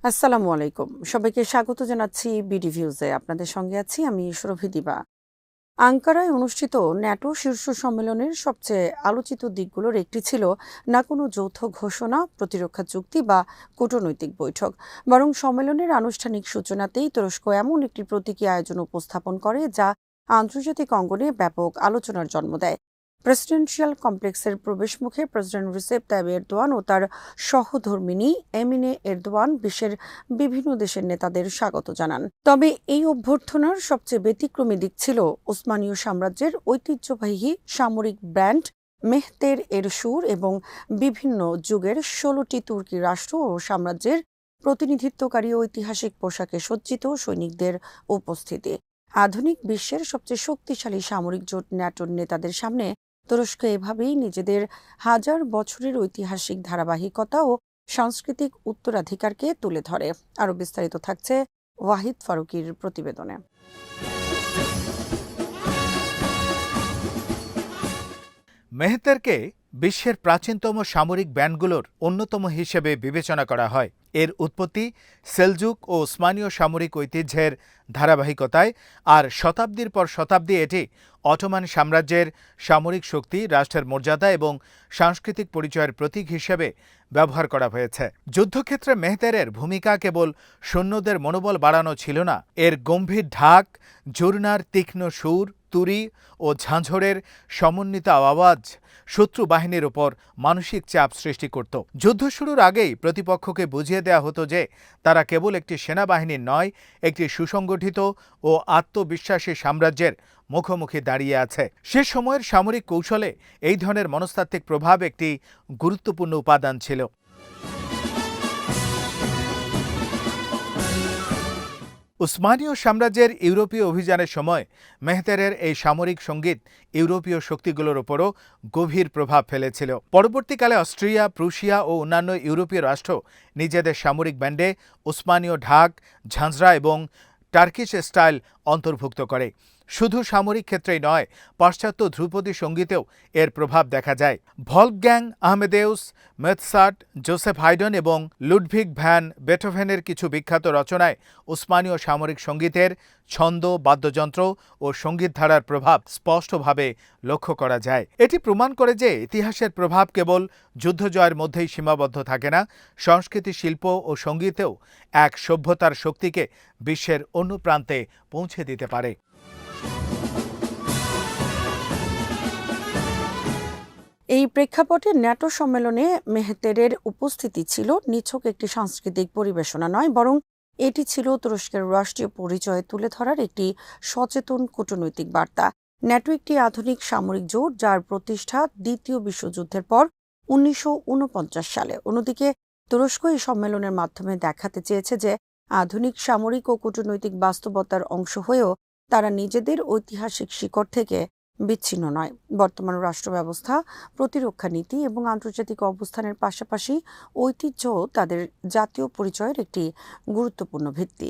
আসসালামু আলাইকুম। সবাইকে স্বাগত জানাচ্ছি বিডি ভিউজে। আপনাদের সঙ্গে আছি আমি সুরভি দিবা। আঙ্কারায় অনুষ্ঠিত ন্যাটো শীর্ষ সম্মেলনের সবচেয়ে আলোচিত দিকগুলোর একটি ছিল না কোনো যৌথ ঘোষণা, প্রতিরক্ষা চুক্তি বা কূটনৈতিক বৈঠক, বরং সম্মেলনের আনুষ্ঠানিক সূচনাতেই তুরস্ক এমন একটি প্রতীকী আয়োজন উপস্থাপন করে যা আন্তর্জাতিক অঙ্গনে ব্যাপক আলোচনার জন্ম দেয়। প্রেসিডেন্সিয়াল কমপ্লেক্সের প্রবেশমুখে প্রেসিডেন্ট রিসেপ তাইয়িপ এরদোয়ান ও তার সহধর্মিণী এমিনে এরদোয়ান বিশ্বের বিভিন্ন দেশের নেতাদের স্বাগত জানান। তবে এই অভ্যর্থনার সবচেয়ে ব্যতিক্রমী দিক ছিল ওসমানীয় সাম্রাজ্যের ঐতিহ্যবাহী সামরিক ব্র্যান্ড মেহতের এর সুর এবং বিভিন্ন যুগের ১৬টি তুর্কি রাষ্ট্র ও সাম্রাজ্যের প্রতিনিধিত্বকারী ঐতিহাসিক পোশাকে সজ্জিত সৈনিকদের উপস্থিতি। আধুনিক বিশ্বের সবচেয়ে শক্তিশালী সামরিক জোট ন্যাটোর নেতাদের সামনে তুরস্ক এভাবেই নিজেদের হাজার বছরের ঐতিহাসিক ধারাবাহিকতা ও সাংস্কৃতিক উত্তরাধিকারকে তুলে ধরে। আরও বিস্তারিত থাকছে ওয়াহিদ ফারুকীর প্রতিবেদনে। মেহতেরকে বিশ্বের প্রাচীনতম সামরিক ব্যান্ডগুলোর অন্যতম হিসেবে বিবেচনা করা হয়। এর উৎপত্তি সেলজুক ও ওসমানীয় সামরিক ঐতিহ্যের ধারাবাহিকতায়, আর শতাব্দীর পর শতাব্দী এটি অটোমান সাম্রাজ্যের সামরিক শক্তি, রাষ্ট্রের মর্যাদা এবং সাংস্কৃতিক পরিচয়ের প্রতীক হিসেবে ব্যবহার করা হয়েছে। যুদ্ধক্ষেত্রে মেহতেরের ভূমিকা কেবল সৈন্যদের মনোবল বাড়ানো ছিল না, এর গম্ভীর ঢাক, ঝুরনার তীক্ষ্ণ সুর, তুরি ও ঝাঁঝরের সমন্বিত আওয়াজ শত্রু বাহিনীর ওপর মানসিক চাপ সৃষ্টি করত। যুদ্ধ শুরুর আগেই প্রতিপক্ষকে বুঝিয়ে দেওয়া হতো যে তারা কেবল একটি সেনাবাহিনী নয়, একটি সুসংগঠিত ও আত্মবিশ্বাসী সাম্রাজ্যের মুখোমুখি দাঁড়িয়ে আছে। সে সময়ের সামরিক কৌশলে এই ধরনের মনস্তাত্ত্বিক প্রভাব একটি গুরুত্বপূর্ণ উপাদান ছিল। উসমানীয় সাম্রাজ্যের ইউরোপীয় অভিযানের সময় মেহতেরের এই সামরিক সঙ্গীত ইউরোপীয় শক্তিগুলোর ওপরও গভীর প্রভাব ফেলেছিল। পরবর্তীকালে অস্ট্রিয়া, প্রুশিয়া ও অন্যান্য ইউরোপীয় রাষ্ট্র নিজেদের সামরিক ব্যান্ডে উসমানীয় ঢাক, ঝাঁঝরা এবং টার্কিশ স্টাইল অন্তর্ভুক্ত করে। শুধু সামরিক ক্ষেত্রেই নয়, পাশ্চাত্য ধ্রুপদী সঙ্গীতেও এর প্রভাব দেখা যায়। ভলফগ্যাং আমাদেউস মোৎসার্ট, জোসেফ হাইডন এবং লুডভিগ ভ্যান বেথোভেনের কিছু বিখ্যাত রচনায় উসমানীয় সামরিক সঙ্গীতের ছন্দ, বাদ্যযন্ত্র ও সঙ্গীতধারার প্রভাব স্পষ্টভাবে লক্ষ্য করা যায়। এটি প্রমাণ করে যে ইতিহাসের প্রভাব কেবল যুদ্ধজয়ের মধ্যেই সীমাবদ্ধ থাকে না, সংস্কৃতি, শিল্প ও সঙ্গীতেও এক সভ্যতার শক্তিকে বিশ্বের অন্য প্রান্তে পৌঁছে দিতে পারে। এই প্রেক্ষাপটে ন্যাটো সম্মেলনে মেহতেরের উপস্থিতি ছিল নিছক একটি সাংস্কৃতিক পরিবেশনা নয়, বরং এটি ছিল তুরস্কের রাষ্ট্রীয় পরিচয় তুলে ধরার একটি সচেতন কূটনৈতিক বার্তা। ন্যাটো একটি আধুনিক সামরিক জোট যার প্রতিষ্ঠা দ্বিতীয় বিশ্বযুদ্ধের পর ১৯৪৯ সালে। অন্যদিকে তুরস্ক এই সম্মেলনের মাধ্যমে দেখাতে চেয়েছে যে আধুনিক সামরিক ও কূটনৈতিক বাস্তবতার অংশ হয়েও তারা নিজেদের ঐতিহাসিক শিকড় থেকে বিচ্ছিন্ন নয়। বর্তমান রাষ্ট্র ব্যবস্থা, প্রতিরক্ষা নীতি এবং আন্তর্জাতিক অবস্থানের পাশাপাশি ঐতিহ্য তাদের জাতীয় পরিচয়ের একটি গুরুত্বপূর্ণ ভিত্তি।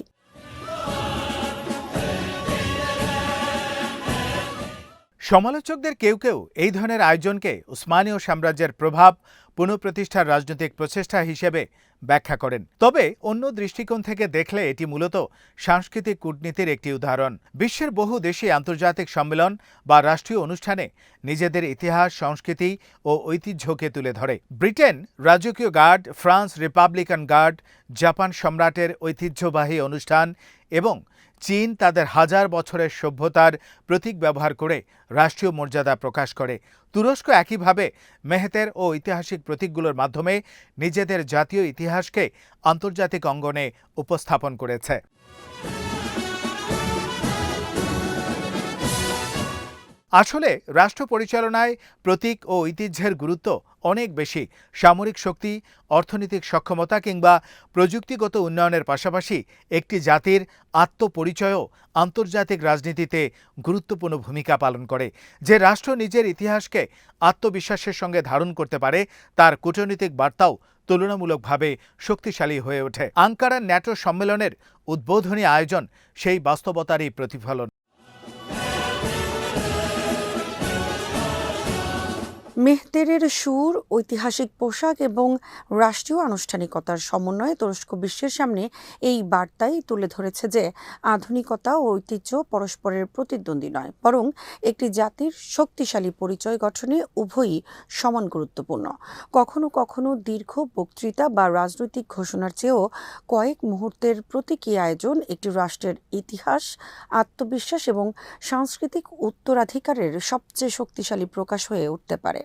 সমালোচকদের কেউ কেউ এই ধরনের আয়োজনকে উসমানীয় সাম্রাজ্যের প্রভাব পুনঃপ্রতিষ্ঠার রাজনৈতিক প্রচেষ্টা হিসেবে ব্যাখ্যা করেন। তবে অন্য দৃষ্টিকোণ থেকে দেখলে এটি মূলত সাংস্কৃতিক কূটনীতির একটি উদাহরণ। বিশ্বের বহু দেশে আন্তর্জাতিক সম্মেলন বা রাষ্ট্রীয় অনুষ্ঠানে নিজেদের ইতিহাস, সংস্কৃতি ও ঐতিহ্যকে তুলে ধরে। ব্রিটেন রাজকীয় guard, France Republican guard, Japan সম্রাটের ঐতিহ্যবাহী অনুষ্ঠান এবং চীন তাদের হাজার বছরের সভ্যতার প্রতীক ব্যবহার করে রাষ্ট্রীয় মর্যাদা প্রকাশ করে। তুরস্ক একইভাবে মেহতের ও ঐতিহাসিক প্রতীকগুলোর মাধ্যমে নিজেদের জাতীয় ইতিহাসকে আন্তর্জাতিক অঙ্গনে উপস্থাপন করেছে। আসলে রাষ্ট্র পরিচালনায় প্রতীক ও ঐতিহ্যের গুরুত্ব অনেক বেশি। সামরিক শক্তি, অর্থনৈতিক সক্ষমতা কিংবা প্রযুক্তিগত উন্নয়নের পাশাপাশি একটি জাতির আত্মপরিচয়ও আন্তর্জাতিক রাজনীতিতে গুরুত্বপূর্ণ ভূমিকা পালন করে। যে রাষ্ট্র নিজের ইতিহাসকে আত্মবিশ্বাসের সঙ্গে ধারণ করতে পারে, তার কূটনৈতিক বার্তাও তুলনামূলকভাবে শক্তিশালী হয়ে ওঠে। আঙ্কারার ন্যাটো সম্মেলনের উদ্বোধনী আয়োজন সেই বাস্তবতারই প্রতিফলন। মেহতেরের সুর, ঐতিহাসিক পোশাক এবং রাষ্ট্রীয় আনুষ্ঠানিকতার সমন্বয়ে তুরস্ক বিশ্বের সামনে এই বার্তাই তুলে ধরেছে যে আধুনিকতা ও ঐতিহ্য পরস্পরের প্রতিদ্বন্দ্বী নয়, বরং একটি জাতির শক্তিশালী পরিচয় গঠনে উভয়ই সমান গুরুত্বপূর্ণ। কখনো কখনো দীর্ঘ বক্তৃতা বা রাজনৈতিক ঘোষণার চেয়েও কয়েক মুহূর্তের প্রতীকী আয়োজন একটি রাষ্ট্রের ইতিহাস, আত্মবিশ্বাস এবং সাংস্কৃতিক উত্তরাধিকারের সবচেয়ে শক্তিশালী প্রকাশ হয়ে উঠতে পারে।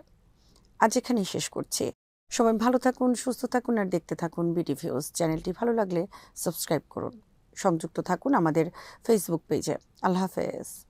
আজ এখানেই শেষ করছি। সবাই ভালো থাকুন, সুস্থ থাকুন আর দেখতে থাকুন বিডিভিউজ। চ্যানেলটি ভালো লাগলে সাবস্ক্রাইব করুন। সংযুক্ত থাকুন আমাদের ফেসবুক পেজে। আল্লাহ হাফেজ।